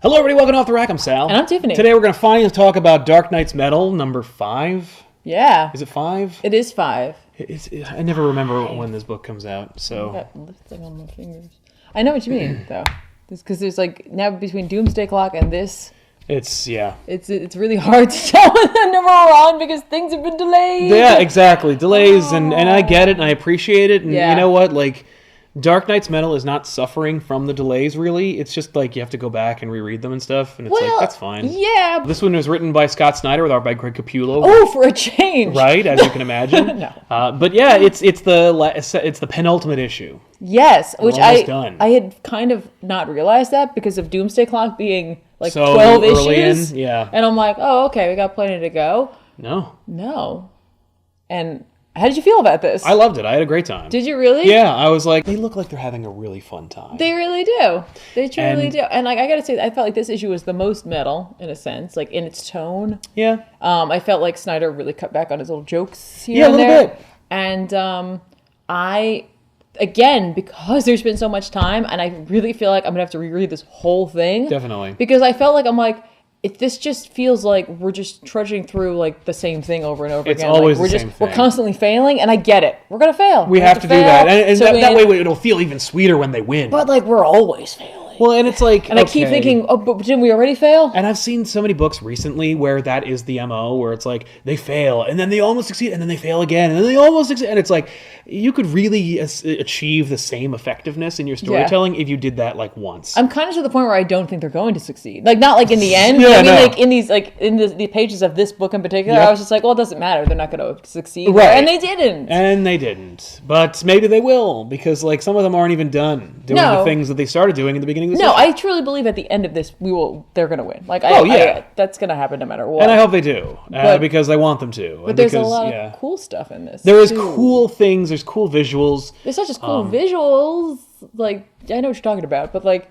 Hello, everybody. Welcome to Off the Rack. I'm Sal. And I'm Tiffany. Today we're going to finally talk about Dark Knight's Metal, number 5. Yeah. Is it 5? It is 5. I never remember when this book comes out, so... That lifting on my fingers. I know what you mean, though. Because there's like, now between Doomsday Clock and this... It's really hard to tell when the number we're on because things have been delayed. Yeah, exactly. Delays, and I get it, and I appreciate it, and you know what, like... Dark Knight's Metal is not suffering from the delays, really. It's just like you have to go back and reread them and stuff, and it's like, that's fine. Yeah. This one was written by Scott Snyder with art by Greg Capullo. Oh, for a change. Right, as you can imagine. No. But yeah, it's the penultimate issue. Yes, which done. I had kind of not realized that because of Doomsday Clock being like so 12 early issues. Yeah. And I'm like, oh, okay, we got plenty to go. No. And... how did you feel about this? I loved it. I had a great time. Did you really? Yeah, I was like, they look like they're having a really fun time. They really do. They truly do. And like, I gotta say, I felt like this issue was the most metal in a sense, like in its tone. Yeah. I felt like Snyder really cut back on his little jokes here and there. Bit. And again, because there's been so much time, and I really feel like I'm gonna have to reread this whole thing. Definitely. Because I felt like this just feels like we're just trudging through like the same thing over and over again. It's always like, the same thing. We're constantly failing, and I get it. We're gonna fail. We have to do that, and that way it'll feel even sweeter when they win. But like we're always failing. Well, and it's like, and I keep thinking, oh, but didn't we already fail? And I've seen so many books recently where that is the MO, where it's like they fail, and then they almost succeed, and then they fail again, and then they almost succeed, and it's like you could really achieve the same effectiveness in your storytelling if you did that like once. I'm kind of to the point where I don't think they're going to succeed. Like not like in the end. Yeah, I mean, like in these, like in the pages of this book in particular, I was just like, well, it doesn't matter. They're not going to succeed, right? And they didn't. And they didn't. But maybe they will, because like some of them aren't even done doing the things that they started doing in the beginning of the season. I truly believe at the end of this they're going to win. Like, that's going to happen no matter what. And I hope they do, because I want them to. But there's a lot of cool stuff in this. There is cool things. There's cool visuals. There's not just cool visuals. Like, I know what you're talking about, but like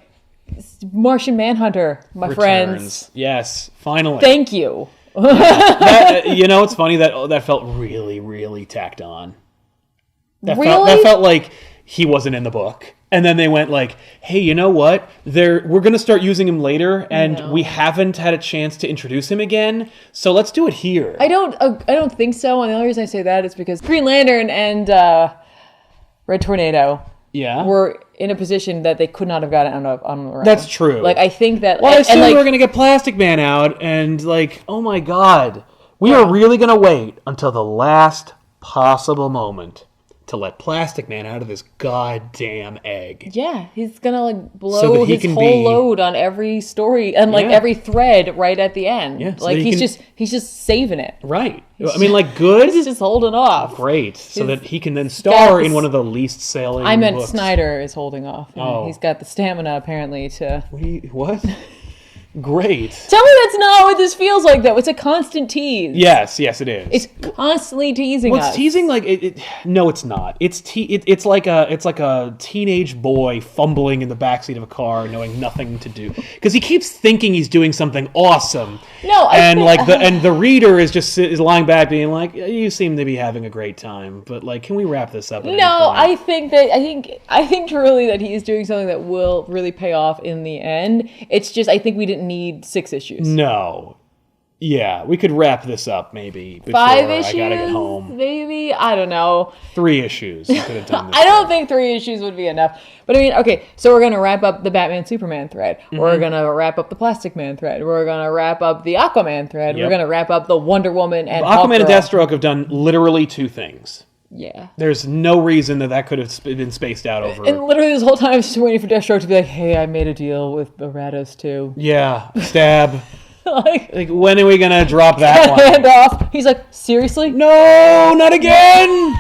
Martian Manhunter, my friends. Yes, finally. Thank you. It's funny that felt really, really tacked on. That felt like he wasn't in the book. And then they went like, hey, you know what? We're going to start using him later, and we haven't had a chance to introduce him again, so let's do it here. I don't think so, and the only reason I say that is because Green Lantern and Red Tornado were in a position that they could not have gotten on their own. That's true. Like, I think that... Well, I assume we're going to get Plastic Man out, and like, oh my god, we are really going to wait until the last possible moment to let Plastic Man out of this goddamn egg. Yeah, he's gonna like blow his whole load on every story and like every thread right at the end. Yeah, so like he's just saving it. Right. I mean, like, good. He's just holding off. Great, so that he can then star in one of the least selling. I meant books. Snyder is holding off. Oh, he's got the stamina apparently to. What? Great. Tell me that's not what this feels like, though. It's a constant tease. Yes, it is. It's constantly teasing us. It's teasing like it. No, it's not. It's like a teenage boy fumbling in the backseat of a car, knowing nothing to do, because he keeps thinking he's doing something awesome. And the reader is lying back, being like, "You seem to be having a great time, but like, can we wrap this up?" I think truly that he is doing something that will really pay off in the end. It's just I think we didn't need 6 issues. No. Yeah, we could wrap this up maybe before 5 issues, I gotta get home. Maybe? I don't know. 3 issues. We could have done this. I don't think 3 issues would be enough. But I mean, okay, so we're going to wrap up the Batman-Superman thread. Mm-hmm. We're going to wrap up the Plastic Man thread. We're going to wrap up the Aquaman thread. Yep. We're going to wrap up the Wonder Woman and Aquaman and Deathstroke have done literally 2 things. Yeah. There's no reason that could have been spaced out over. And literally this whole time I was just waiting for Deathstroke to be like, hey, I made a deal with Barados too. Yeah, stab. like, when are we going to drop that one? Hand off. He's like, seriously? No, not again!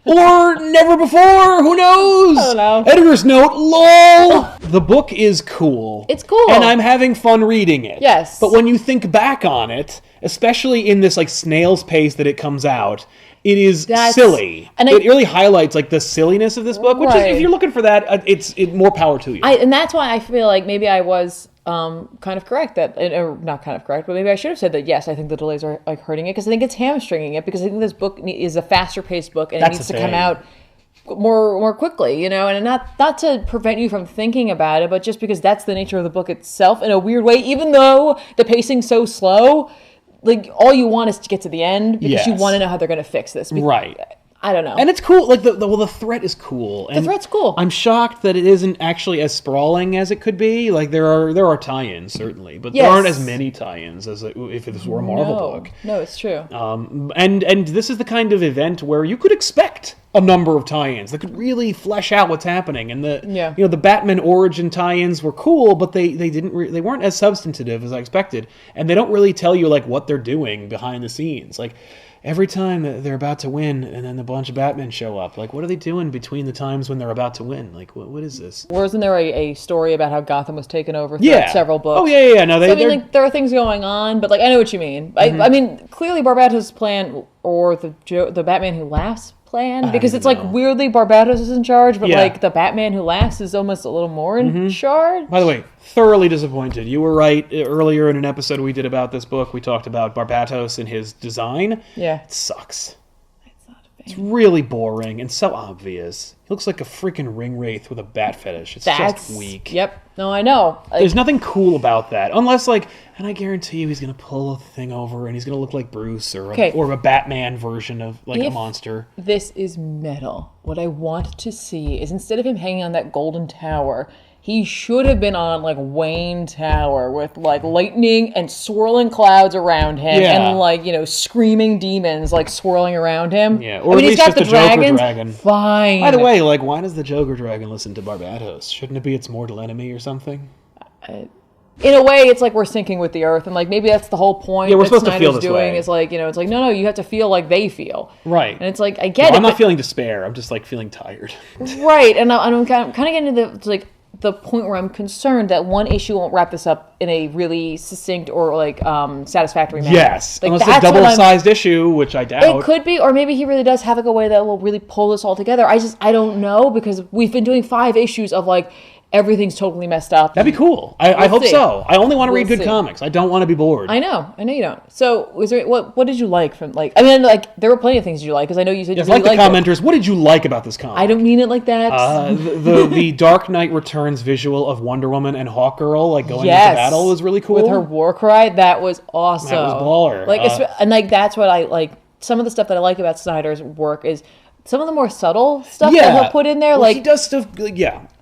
Or never before, who knows? I don't know. Editor's note, lol! The book is cool. It's cool. And I'm having fun reading it. Yes. But when you think back on it, especially in this like snail's pace that it comes out, it is silly. And it really highlights like the silliness of this book, which is, if you're looking for that, it's more power to you. And that's why I feel like maybe I was kind of correct or not kind of correct, but maybe I should have said that, yes, I think the delays are like hurting it because I think it's hamstringing it because I think this book is a faster paced book and it needs to come out more quickly, and not to prevent you from thinking about it, but just because that's the nature of the book itself in a weird way, even though the pacing's so slow, like all you want is to get to the end because you want to know how they're going to fix this. Right. I don't know. And it's cool. Like the threat is cool. And the threat's cool. I'm shocked that it isn't actually as sprawling as it could be. Like there are tie-ins certainly, but there aren't as many tie-ins as if this were a Marvel book. No, it's true. And this is the kind of event where you could expect a number of tie-ins that could really flesh out what's happening. And the Batman origin tie-ins were cool, but they weren't as substantive as I expected, and they don't really tell you like what they're doing behind the scenes. Like every time that they're about to win, and then a bunch of Batmen show up. Like, what are they doing between the times when they're about to win? Like, what is this? Wasn't there a story about how Gotham was taken over throughout several books? Oh, yeah. No, there are things going on, but, like, I know what you mean. I mean, clearly Barbato's plan, or the Batman Who Laughs plan, because it's, like, weirdly Barbatos is in charge, but, like, the Batman Who Laughs is almost a little more in charge. By the way, thoroughly disappointed. You were right. Earlier in an episode we did about this book, we talked about Barbatos and his design. Yeah. It sucks. It's really boring and so obvious. He looks like a freaking ring wraith with a bat fetish. It's just weak. Yep. No, I know. There's nothing cool about that. Unless, like, and I guarantee you he's going to pull a thing over and he's going to look like Bruce or a Batman version of, like, a monster. This is metal. What I want to see is instead of him hanging on that golden tower, he should have been on, like, Wayne Tower with, like, lightning and swirling clouds around him and, like, screaming demons, like, swirling around him. Yeah, or at least just the Joker dragon. Fine. By the way, like, why does the Joker dragon listen to Barbatos? Shouldn't it be its mortal enemy or something? In a way, it's like we're syncing with the earth, and, like, maybe that's the whole point. Yeah, we're supposed to feel this way. Is like, it's like, no, you have to feel like they feel. Right. And it's like, I get it. I'm not feeling despair. I'm just, like, feeling tired. Right, and I'm kind of getting to the point where I'm concerned that one issue won't wrap this up in a really succinct or satisfactory manner. Yes, like, unless it's a double-sized issue, which I doubt. It could be, or maybe he really does have a way that will really pull this all together. I don't know, because we've been doing 5 issues of like everything's totally messed up. That'd be cool. I hope so. I only want to read good comics. I don't want to be bored. I know you don't. So, was there what did you like from there were plenty of things you like, because I know you said you really liked the commenters. What did you like about this comic? I don't mean it like that. The Dark Knight Returns visual of Wonder Woman and Hawkgirl like going into battle was really cool. With her war cry, that was awesome. That was baller. And that's what I like. Some of the stuff that I like about Snyder's work is some of the more subtle stuff that he'll put in there. Well, he does stuff,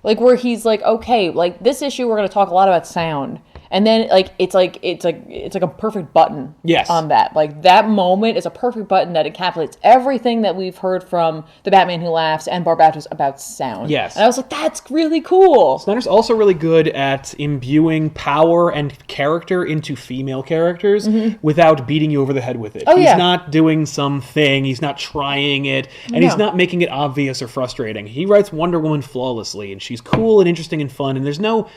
like where he's like, okay, like this issue we're going to talk a lot about sound, and then it's like a perfect button. Yes. On that, like that moment is a perfect button that encapsulates everything that we've heard from the Batman Who Laughs and Barbatos about sound. Yes. And I was like, that's really cool. Snyder's also really good at imbuing power and character into female characters without beating you over the head with it. He's not doing something, he's not trying it, and he's not making it obvious or frustrating. He writes Wonder Woman flawlessly, and she's cool and interesting and fun, and there's no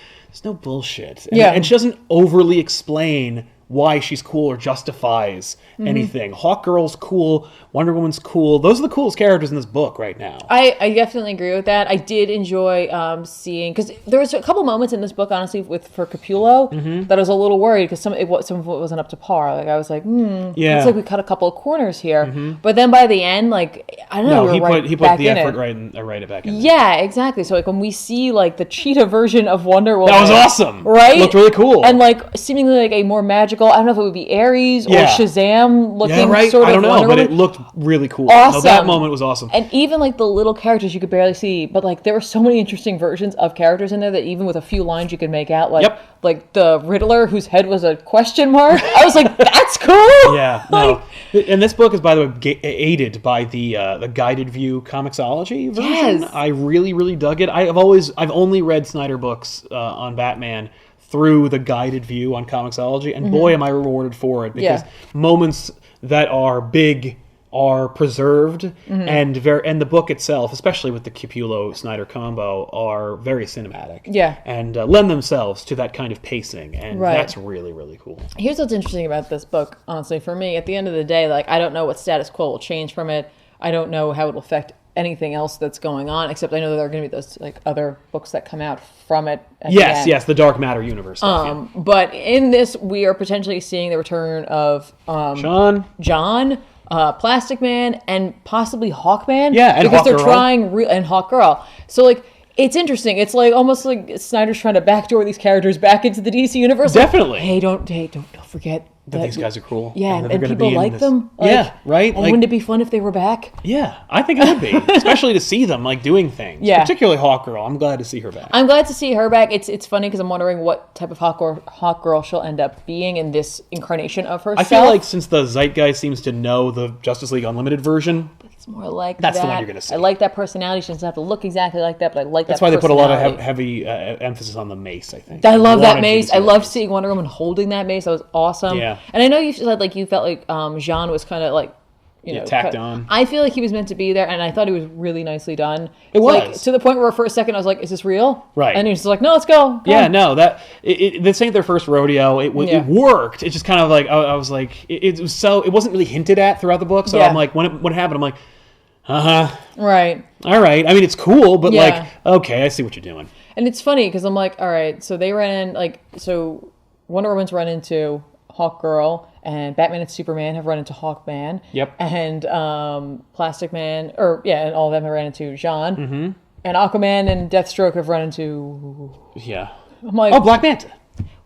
bullshit. And she doesn't overly explain why she's cool or justifies anything. Hawkgirl's cool. Wonder Woman's cool. Those are the coolest characters in this book right now. I definitely agree with that. I did enjoy seeing, because there was a couple moments in this book, honestly, for Capullo that I was a little worried, because some of it wasn't up to par. Like I was like, looks like we cut a couple of corners here. But then by the end, like I don't know, he put the effort right back in. Yeah, exactly. So like when we see like the cheetah version of Wonder Woman, that was awesome. Right? It looked really cool. And like seemingly like a more magical, I don't know if it would be Ares or Shazam looking sort of I don't know, Wonder but Woman. it looked really cool. Awesome. No, that moment was awesome. And even like the little characters you could barely see, but like there were so many interesting versions of characters in there that even with a few lines you could make out, like the Riddler whose head was a question mark. I was like, that's cool. Yeah, no. And this book is, by the way, aided by the guided view Comixology version. Yes. I really, really dug it. I've only read Snyder books on Batman through the guided view on Comixology, and boy, am I rewarded for it, because moments that are big are preserved, and the book itself, especially with the Capullo Snyder combo, are very cinematic. Yeah. And lend themselves to that kind of pacing, and that's really, really cool. Here's what's interesting about this book, honestly, for me. At the end of the day, like I don't know what status quo will change from it. I don't know how it will affect anything else that's going on, except I know that there are going to be those like other books that come out from it. Yes, the Dark Matter universe stuff, But in this, we are potentially seeing the return of John. Plastic Man, and possibly Hawkman. Yeah, and because they're Hawkgirl. trying and Hawkgirl. So like. It's interesting. It's like almost like Snyder's trying to backdoor these characters back into the DC universe. Definitely. Like, hey, don't forget that these guys are cool. Yeah, and people like them. Like, yeah, right. And wouldn't it be fun if they were back? Yeah, I think it would be, especially to see them like doing things. Yeah, particularly Hawkgirl. I'm glad to see her back. I'm glad to see her back. It's funny because I'm wondering what type of Hawkgirl she'll end up being in this incarnation of herself. I feel like since the zeitgeist seems to know the Justice League Unlimited version. It's more like that's that. The one you're going to see. I like that personality. She doesn't have to look exactly like that, but I like that's that. That's why they put a lot of heavy emphasis on the mace. I think. I love that mace. I love seeing Wonder Woman holding that mace. That was awesome. Yeah. And I know you said like you felt like Jean was kind of like tacked on. I feel like he was meant to be there, and I thought he was really nicely done. It was like, to the point where for a second I was like, "Is this real?" Right. And he was like, "No, let's go." Yeah, no, this ain't their first rodeo. It worked. It just kind of like I was like, it wasn't really hinted at throughout the book. So I'm like, when it happened, I'm like. Right. All right. I mean, it's cool, but like, okay, I see what you're doing. And it's funny because I'm like, all right, so they ran in, so Wonder Woman's run into Hawkgirl, and Batman and Superman have run into Hawkman. Yep. And Plastic Man, and all of them have run into Jean. Mm-hmm. And Aquaman and Deathstroke have run into... Yeah. I'm like... Black Manta.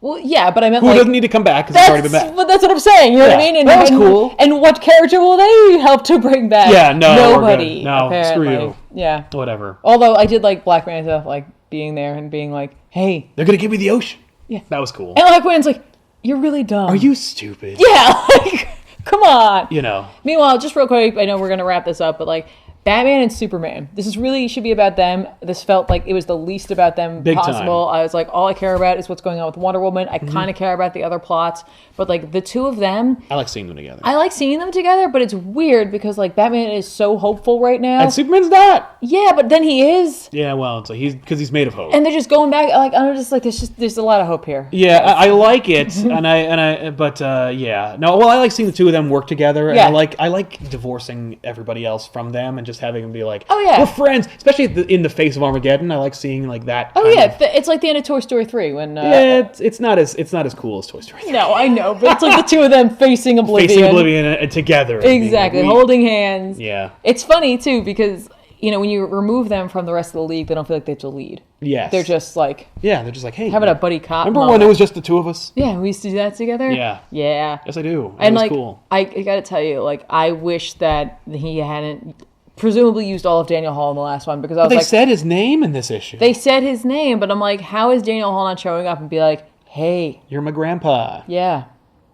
Well, yeah, but I meant who doesn't need to come back because he's already been back. But that's what I'm saying. You know what I mean? And that was cool. And what character will they help to bring back? Yeah, nobody. No, apparently. screw you. Yeah, whatever. Although I did like Black Manta, like being there and being like, "Hey, they're gonna give me the ocean." Yeah, that was cool. And Aquaman's like, "You're really dumb. Are you stupid?" Yeah, like, come on. You know. Meanwhile, just real quick, I know we're gonna wrap this up, but like. Batman and Superman. This is really should be about them. This felt like it was the least about them Big possible. Time. I was like, all I care about is what's going on with Wonder Woman. I kind of care about the other plots, but like the two of them, I like seeing them together. I like seeing them together, but it's weird because like Batman is so hopeful right now, and Superman's not. Yeah, but then he is. Yeah, well, it's like he's made of hope, and they're just going back. Like I'm just like there's a lot of hope here. Yeah, I like it, but yeah, no. Well, I like seeing the two of them work together, and I like divorcing everybody else from them and just having them be like. Oh yeah, we're friends, especially in the face of Armageddon. I like seeing like that. Oh yeah, it's like the end of Toy Story 3 when. It's not as cool as Toy Story 3. No, I know, but it's like the two of them facing oblivion. And together. Exactly, holding hands. Yeah. It's funny too because when you remove them from the rest of the league, they don't feel like they have to lead. Yes. They're just like. Yeah, they're just like, hey. Having a buddy cop. Remember when it was just the two of us? Yeah, we used to do that together. Yeah. Yeah. Yes, I do. And was like, cool. I gotta tell you, like, I wish that he hadn't. Presumably used all of Daniel Hall in the last one because I was like... They said his name in this issue. They said his name, but I'm like, how is Daniel Hall not showing up and be like, hey... You're my grandpa. Yeah.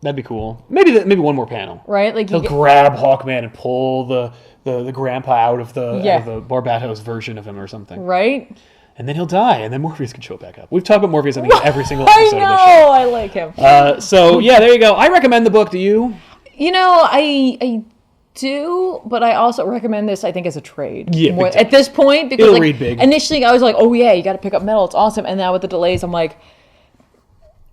That'd be cool. Maybe one more panel. Right? Like he'll grab Hawkman and pull the grandpa out of the Barbatos version of him or something. Right? And then he'll die, and then Morpheus can show back up. We've talked about Morpheus, I think, in every single episode of the show. I know! I like him. So, yeah, there you go. I recommend the book. Do you? I do, but I also recommend this, I think, as a trade. Yeah, at this point, because it'll read big. Initially I was like, oh yeah, you got to pick up Metal, it's awesome. And now with the delays, I'm like,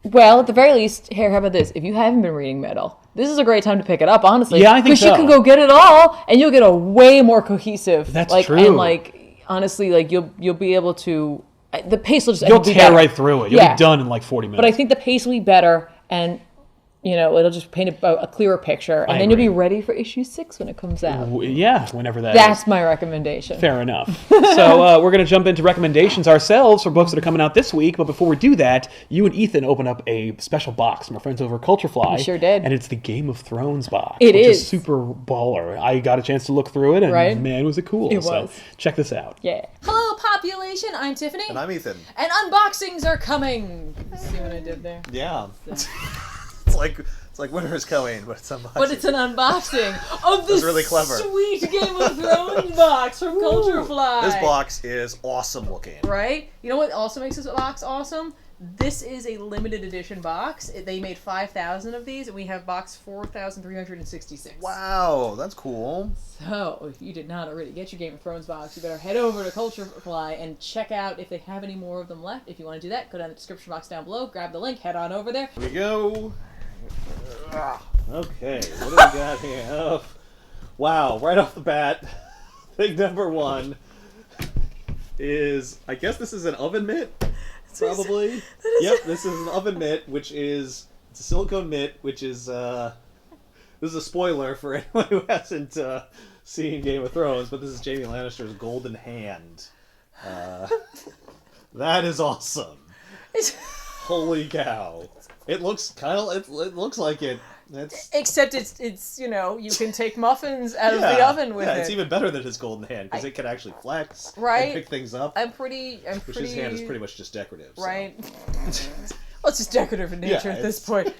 well, at the very least, here, how about this? If you haven't been reading Metal, this is a great time to pick it up, honestly. Yeah, I think so. Because you can go get it all, and you'll get a way more cohesive. That's like, true. And honestly, you'll be able to. The pace will just. You'll tear right through it. You'll be done in 40 minutes. But I think the pace will be better, and. It'll just paint a clearer picture, and then you'll be ready for issue 6 when it comes out. Yeah, whenever that That's my recommendation. Fair enough. So we're going to jump into recommendations ourselves for books that are coming out this week. But before we do that, you and Ethan open up a special box from our friends over at Culturefly. We sure did. And it's the Game of Thrones box. Which is super baller. I got a chance to look through it, and man, was it cool. It was. So check this out. Yeah. Hello, population. I'm Tiffany. And I'm Ethan. And unboxings are coming. See what I did there? Yeah. It's like winter is coming, but it's unboxing. But it's an unboxing of this really clever. Sweet Game of Thrones box from Culturefly. This box is awesome looking. Right? You know what also makes this box awesome? This is a limited edition box. They made 5,000 of these, and we have box 4,366. Wow, that's cool. So, if you did not already get your Game of Thrones box, you better head over to Culturefly and check out if they have any more of them left. If you want to do that, go down the description box down below, grab the link, head on over there. Here we go. Okay, what do we got here? Oh, wow, right off the bat, thing number 1 is, I guess this is an oven mitt, probably. Yep, this is an oven mitt, it's a silicone mitt, which is This is a spoiler for anyone who hasn't seen Game of Thrones, but this is Jaime Lannister's golden hand. That is awesome. Holy cow! It looks it looks like it. Except it's you can take muffins out of the oven with it. Yeah, it's even better than his golden hand because it can actually flex right? and pick things up. Which his hand is pretty much just decorative. Right. So. Well, it's just decorative in nature at this point.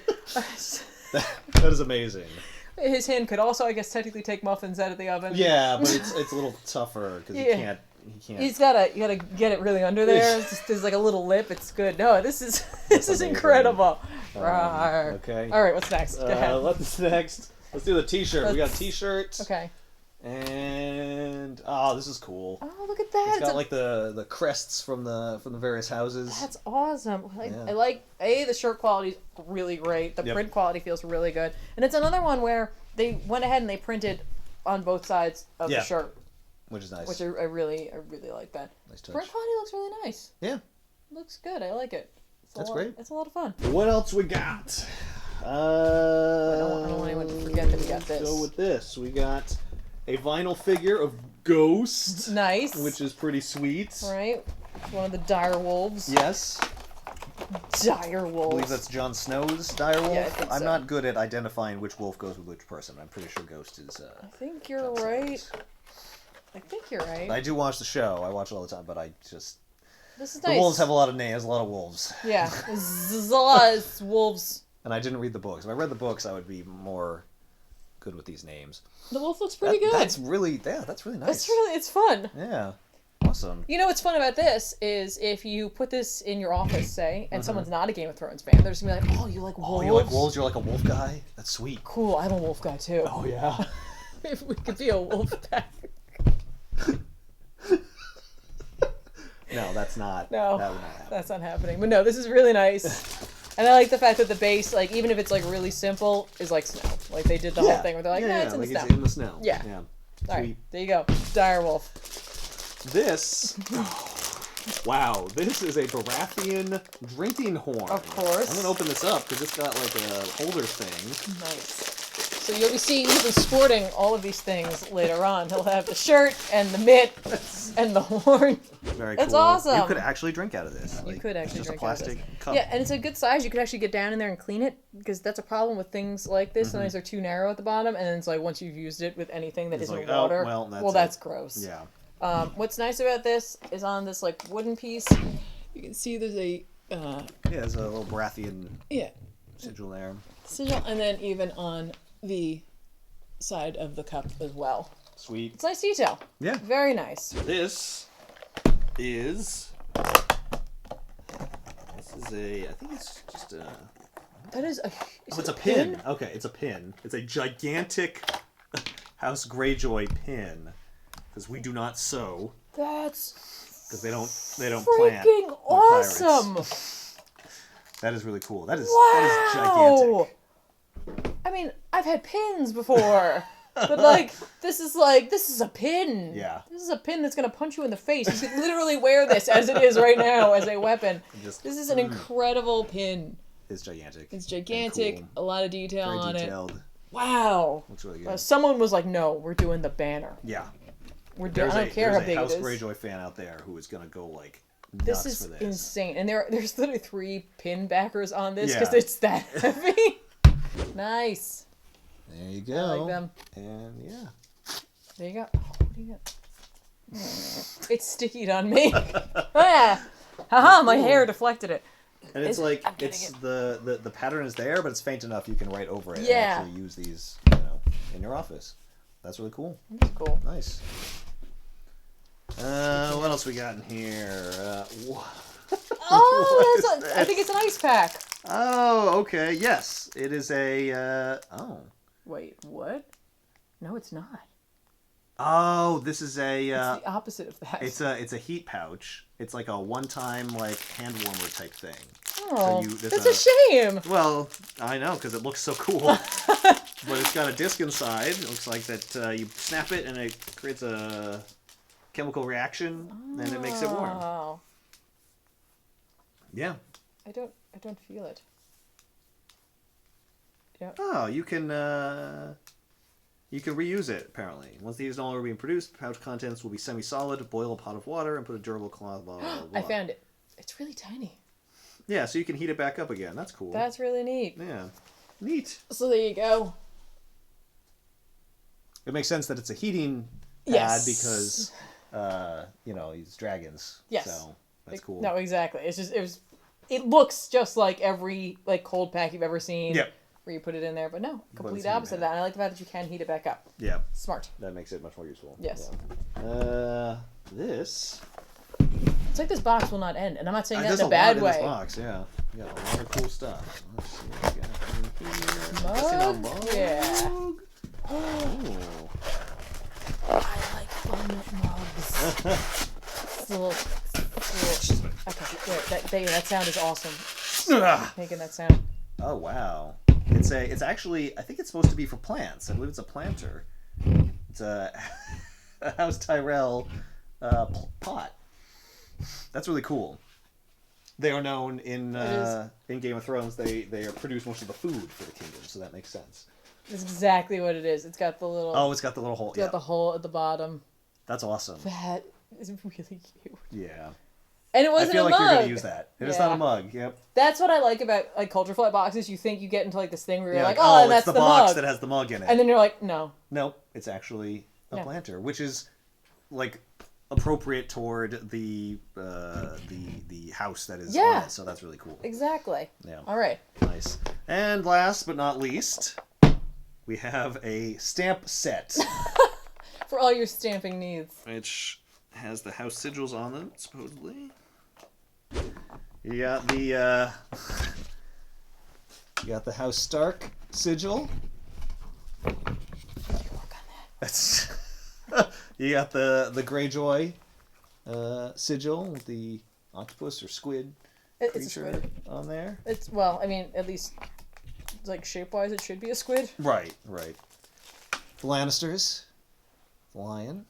That is amazing. His hand could also, I guess, technically take muffins out of the oven. Yeah, but it's a little tougher because he can't. You gotta get it really under there. There's like a little lip. It's good. No, this is incredible. Okay. All right, what's next? Go ahead. What's next? Let's do the T-shirt. We got a T-shirt. Okay. And this is cool. Oh, look at that! It's got like the crests from the various houses. That's awesome. I like the shirt quality is really great. The print quality feels really good, and it's another one where they went ahead and they printed on both sides of the shirt. Which is nice. Which I really like that. Nice touch. Print quality looks really nice. Yeah. Looks good. I like it. That's great. It's a lot of fun. What else we got? I don't want anyone to forget that we got this. Go with this. We got a vinyl figure of Ghost. Nice. Which is pretty sweet. Right. One of the dire wolves. Yes. Dire wolves. I believe that's Jon Snow's dire wolf. Yeah, I think so. I'm not good at identifying which wolf goes with which person. I'm pretty sure Ghost is. I think you're right. I think you're right. I do watch the show. I watch it all the time, but I just... This is the nice. wolves have a lot of names, a lot of wolves. Yeah. There's a lot of wolves. And I didn't read the books. If I read the books, I would be more good with these names. The wolf looks pretty good. That's really nice. It's fun. Yeah. Awesome. You know what's fun about this is if you put this in your office, say, and someone's not a Game of Thrones fan, they're just going to be like, oh, you like wolves? Oh, you like wolves? You're like a wolf guy? That's sweet. Cool, I'm a wolf guy, too. Oh, yeah. If we could be a wolf pack. No, that's not. No, that would not happen. That's not happening. But no, this is really nice. And I like the fact that the base, like, even if it's, like, really simple, is like snow. Like, they did the whole thing where they're like, it's in the snow. It's in the snow. Yeah. All right, there you go. Dire wolf. This... wow, this is a Baratheon drinking horn. Of course. I'm going to open this up because it's got, like, a holder thing. Nice. So you'll be sporting all of these things later on. He'll have the shirt and the mitt and the horn. Very cool. That's awesome. You could actually drink out of this. You could actually drink out of this. Just a plastic cup. Yeah, and it's a good size. You could actually get down in there and clean it because that's a problem with things like this. Sometimes they're too narrow at the bottom, and then it's like once you've used it with anything that isn't like, water, that's gross. Yeah. What's nice about this is on this like wooden piece, you can see there's a there's a little Baratheon sigil there. Sigil, and then even on the side of the cup as well. Sweet. It's nice detail. Yeah. Very nice. This is I think it's just a... That is a... it's a pin. Okay, it's a pin. It's a gigantic House Greyjoy pin. Because we do not sew. That's... Because they don't plant. Freaking awesome! That is really cool. That is gigantic. I mean, I've had pins before. But this is a pin. Yeah. This is a pin that's gonna punch you in the face. You could literally wear this as it is right now as a weapon. This is an incredible pin. It's gigantic. It's gigantic. Cool. A lot of detail on detailed. It. Wow. Looks really good. Someone was like, "No, we're doing the banner." Yeah. I don't care how big it is. There's a House Greyjoy fan out there who is gonna go like nuts this is for this. insane, and there's literally 3 pin backers on this because it's that heavy. Nice. There you go. I like them. And yeah. There you go. Oh, what do you got? It's stickied on me. Ah! Haha, my hair deflected it. And it's the pattern is there, but it's faint enough you can write over it and actually use these, in your office. That's really cool. That's cool. Nice. What else we got in here? I think it's an ice pack. Oh, okay. Yes, it is a. Wait, what? No, it's not. Oh, this is a. It's the opposite of that. It's a heat pouch. It's like a one-time hand warmer type thing. Oh, that's a shame. Well, I know because it looks so cool, but it's got a disc inside. It looks like that you snap it and it creates a chemical reaction and it makes it warm. Yeah. I don't feel it. Yep. Oh, you can reuse it, apparently. Once these are no longer being produced, pouch contents will be semi-solid. Boil a pot of water and put a durable cloth, blah, blah, blah. I found it. It's really tiny. Yeah, so you can heat it back up again. That's cool. That's really neat. Yeah. Neat. So there you go. It makes sense that it's a heating pad because, these dragons. Yes. So that's cool. No, exactly. It looks just like every cold pack you've ever seen. Yep. Where you put it in there, but no, complete opposite of that. And I like the fact that you can heat it back up. Yeah. Smart. That makes it much more useful. Yes. Yeah. This. It's like this box will not end, and I'm not saying that in a bad way. There's a lot in this box, yeah. You got a lot of cool stuff. Let's see what we got in here. Mug? Yeah. Ooh. I like fun mugs. Okay, that sound is awesome. Making that sound. Oh wow! It's actually, I think it's supposed to be for plants. I believe it's a planter. It's a House Tyrell pot. That's really cool. They are known in Game of Thrones. They produce most of the food for the kingdom, so that makes sense. That's exactly what it is. It's got the little. Oh, it's got the little hole. It's got the hole at the bottom. That's awesome. That is really cute. Yeah. And it wasn't a mug. I feel like you're gonna use that. It's not a mug. Yep. That's what I like about Culture Flight boxes. You think you get into this thing where you're like, oh, and that's it's the box mug that has the mug in it. and then you're like, no. Nope, it's actually a planter, which is appropriate toward the house that is on it. So that's really cool. Exactly. Yeah. All right. Nice. And last but not least, we have a stamp set. For all your stamping needs. Which has the house sigils on them, supposedly. You got the House Stark sigil. You work on that. That's you got the Greyjoy sigil with the octopus or squid creature on there. At least shape wise it should be a squid. Right. The Lannisters. The lion.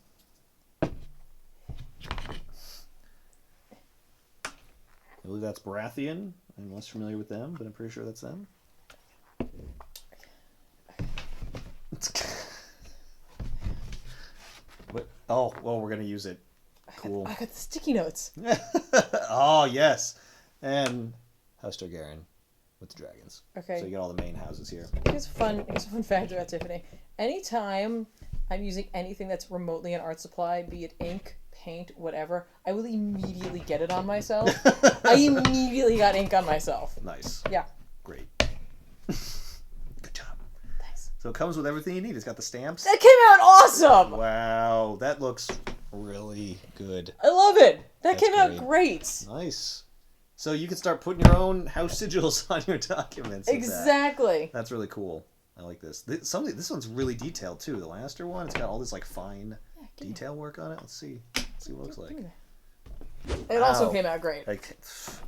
I believe that's Baratheon. I'm less familiar with them, but I'm pretty sure that's them. We're going to use it. Cool. I got the sticky notes. Oh, yes. And House Targaryen with the dragons. Okay. So you get all the main houses here. Here's a fun fact about Tiffany. Anytime I'm using anything that's remotely an art supply, be it ink, paint, whatever, I will immediately get it on myself. I immediately got ink on myself. Nice. Yeah. Great. Good job. Thanks. So it comes with everything you need. It's got the stamps. That came out awesome! Wow. That looks really good. I love it. That's came out great. Nice. So you can start putting your own house sigils on your documents. Exactly. That's really cool. I like this. This one's really detailed too. The Lannister one, it's got all this fine detail work on it. Let's see what it looks like. It also came out great. This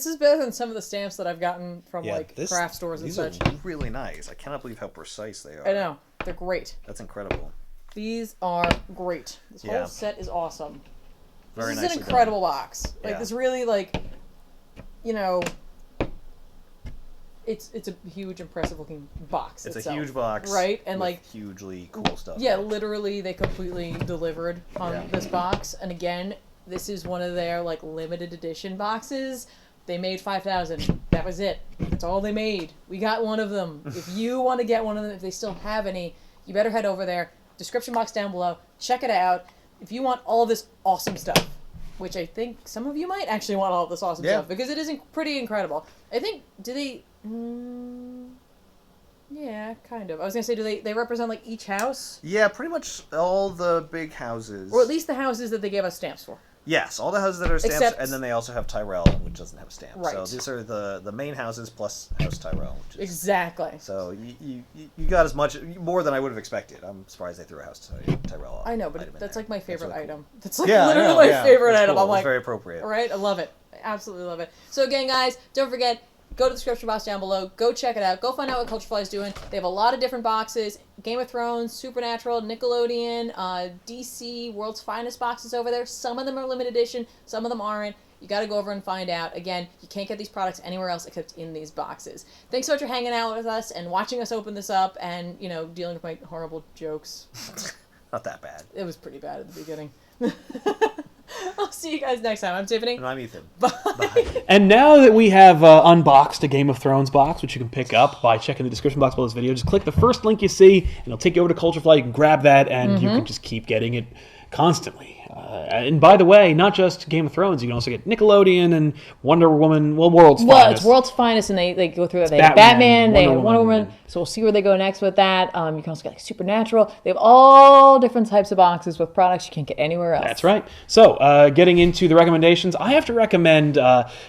is better than some of the stamps that I've gotten from craft stores and such. These are really nice. I cannot believe how precise they are. I know. They're great. That's incredible. These are great. This whole set is awesome. Very This is an incredible box. This really it's a huge, impressive looking box. It's itself, a huge box, right? And with hugely cool stuff. Yeah, literally, they completely delivered on this box. And again, this is one of their limited edition boxes. They made 5,000. That was it. That's all they made. We got one of them. If you want to get one of them, if they still have any, you better head over there. Description box down below. Check it out. If you want all of this awesome stuff, which I think some of you might actually want all of this awesome stuff because it is pretty incredible. I think, do they... yeah, kind of. I was going to say, do they represent each house? Yeah, pretty much all the big houses. Or at least the houses that they gave us stamps for. Yes, all the houses that are stamps, and then they also have Tyrell, which doesn't have a stamp. Right. So these are the main houses plus House Tyrell. Exactly. So you got more than I would have expected. I'm surprised they threw a House Tyrell off. I know, but that's my favorite item. Cool. That's literally my favorite item. Cool. I'm like, very appropriate. Right? I love it. I absolutely love it. So again, guys, don't forget, go to the description box down below. Go check it out. Go find out what Culture Fly is doing. They have a lot of different boxes. Game of Thrones, Supernatural, Nickelodeon, DC, World's Finest boxes over there. Some of them are limited edition. Some of them aren't. You got to go over and find out. Again, you can't get these products anywhere else except in these boxes. Thanks so much for hanging out with us and watching us open this up and, dealing with my horrible jokes. Not that bad. It was pretty bad at the beginning. I'll see you guys next time. I'm Tiffany. And I'm Ethan. Bye. Bye. And now that we have unboxed a Game of Thrones box, which you can pick up by checking the description box below this video, just click the first link you see, and it'll take you over to Culture Fly. You can grab that, and you can just keep getting it constantly. And by the way, not just Game of Thrones, you can also get Nickelodeon and Wonder Woman, World's Finest. Well, it's World's Finest, and they go through that. They have Batman, they have Wonder Woman, so we'll see where they go next with that. You can also get Supernatural. They have all different types of boxes with products you can't get anywhere else. That's right. So, getting into the recommendations, I have to recommend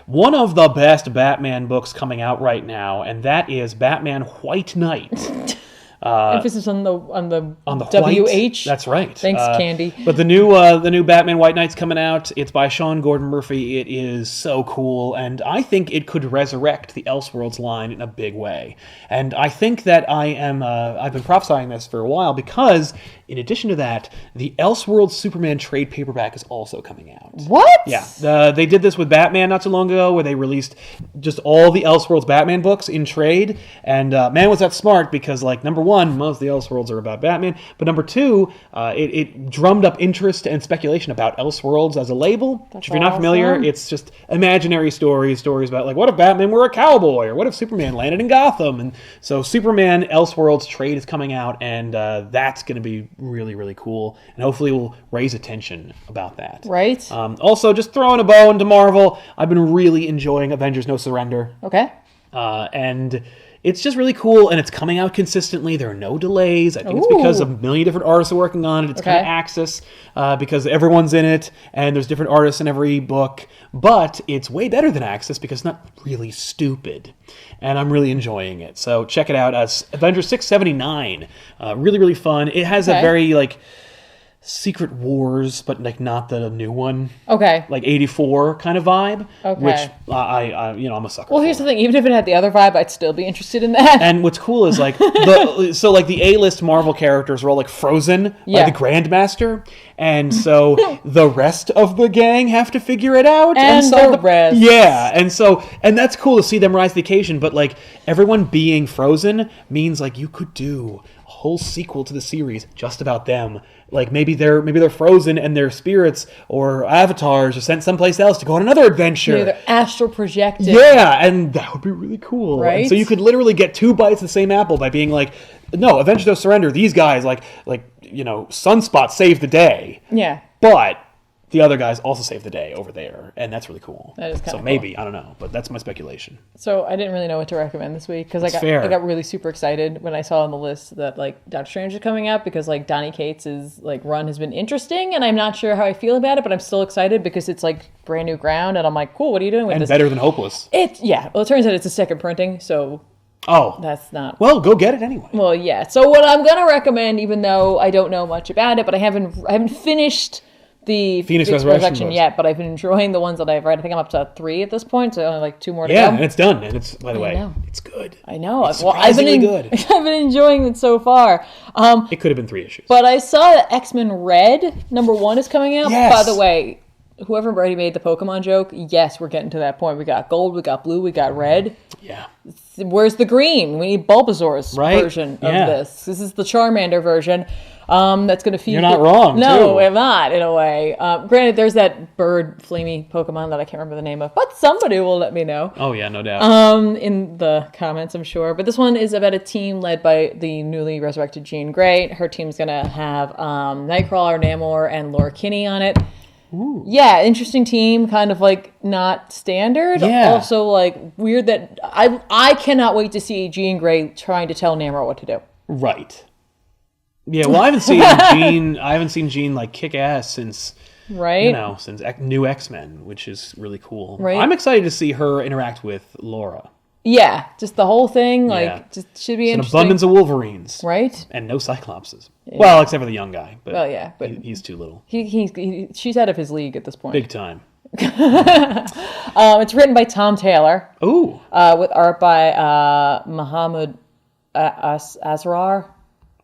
one of the best Batman books coming out right now, and that is Batman White Knight. Emphasis on the WH. WH. That's right. Thanks, Candy. But the new Batman White Knight's coming out. It's by Sean Gordon Murphy. It is so cool, and I think it could resurrect the Elseworlds line in a big way. And I think that I've been prophesying this for a while because, in addition to that, the Elseworlds Superman trade paperback is also coming out. What? Yeah. They did this with Batman not too long ago, where they released just all the Elseworlds Batman books in trade. And man, was that smart, because number one, most of the Elseworlds are about Batman, but number two, it drummed up interest and speculation about Elseworlds as a label. Which, if you're not familiar, it's just imaginary stories about what if Batman were a cowboy, or what if Superman landed in Gotham. And so Superman Elseworlds trade is coming out, and that's going to be really, really cool, and hopefully will raise attention about that. Right. Also, just throwing a bone to Marvel, I've been really enjoying Avengers No Surrender. Okay. And it's just really cool, and it's coming out consistently. There are no delays. I think it's because a million different artists are working on it. It's kind of Axis, because everyone's in it, and there's different artists in every book. But it's way better than Axis because it's not really stupid, and I'm really enjoying it. So check it out. Avengers 679. Really, really fun. It has a very, Secret Wars, but not the new one. Okay. 84 kind of vibe. Okay. Which I'm a sucker. Well, here's the thing. Even if it had the other vibe, I'd still be interested in that. And what's cool is the A-list Marvel characters are all frozen by the Grandmaster, and so the rest of the gang have to figure it out and solve the rest. Yeah, and that's cool to see them rise to the occasion. But everyone being frozen means you could do a whole sequel to the series just about them. Maybe they're frozen and their spirits or avatars are sent someplace else to go on another adventure. Maybe they're astral projected. Yeah, and that would be really cool. Right? And so you could literally get 2 bites of the same apple by being no, Avengers No Surrender, these guys, Sunspot saved the day. Yeah. But the other guys also saved the day over there, and that's really cool. That is kind of cool. Maybe, I don't know, but that's my speculation. So I didn't really know what to recommend this week because I got really super excited when I saw on the list that Doctor Strange is coming out, because Donny Cates' run has been interesting, and I'm not sure how I feel about it, but I'm still excited because it's brand new ground, and I'm cool, what are you doing with this? And better than Hopeless. Well, it turns out it's a second printing, so that's not... Well, go get it anyway. Well, yeah. So what I'm going to recommend, even though I don't know much about it, but I haven't finished the Phoenix Resurrection yet, but I've been enjoying the ones that I've read. I think I'm up to 3 at this point, so only 2 more to go. Yeah, and it's done. And it's, by the way, it's good. I know. It's surprisingly good. I've been enjoying it so far. It could have been 3 issues. But I saw that X-Men Red #1 is coming out. Yes. By the way, whoever already made the Pokemon joke, yes, we're getting to that point. We got gold, we got blue, we got red. Yeah. Where's the green? We need Bulbasaur's version of this. This is the Charmander version. That's going to feed... You're not wrong, No, I'm not, in a way. Granted, there's that bird, flamey Pokemon that I can't remember the name of, but somebody will let me know. Oh, yeah, no doubt. In the comments, I'm sure. But this one is about a team led by the newly resurrected Jean Grey. Her team's going to have Nightcrawler, Namor, and Laura Kinney on it. Ooh. Yeah, interesting team, kind of not standard. Yeah. Also weird that I cannot wait to see Jean Grey trying to tell Namor what to do. Right. Yeah, well, I haven't seen Jean kick ass since since New X-Men, which is really cool. Right. I'm excited to see her interact with Laura. Yeah, just the whole thing, just should be interesting. An abundance of Wolverines. Right? And no Cyclopses. Yeah. Well, except for the young guy. But but he's too little. She's out of his league at this point. Big time. It's written by Tom Taylor. Ooh. With art by Mohammed Asrar.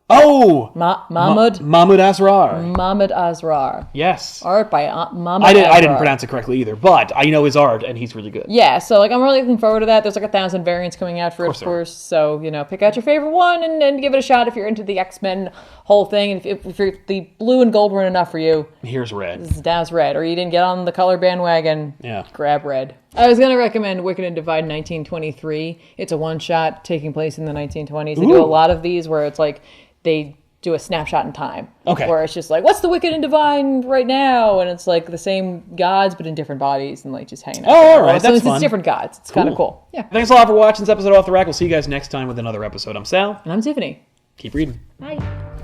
Oh! Mahmoud Asrar. Mahmoud Asrar. Yes. Art by Mahmoud Asrar. I didn't Asrar. pronounce it correctly either, but I know his art, and he's really good. Yeah, so like I'm really looking forward to that. There's like 1,000 variants coming out for it, of course. So, you know, pick out your favorite one and give it a shot if you're into the X-Men whole thing. And if the blue and gold weren't enough for you, here's red. Now's red. Or you didn't get on the color bandwagon, grab red. I was going to recommend Wicked and Divide 1923. It's a one-shot taking place in the 1920s. They do a lot of these where it's like they do a snapshot in time. Okay. Where it's just like, what's the Wicked and Divine right now? And it's like the same gods, but in different bodies and like just hanging out. Oh, all right. That's fun. It's different gods. It's kind of cool. Yeah. Thanks a lot for watching this episode of Off the Rack. We'll see you guys next time with another episode. I'm Sal. And I'm Tiffany. Keep reading. Bye.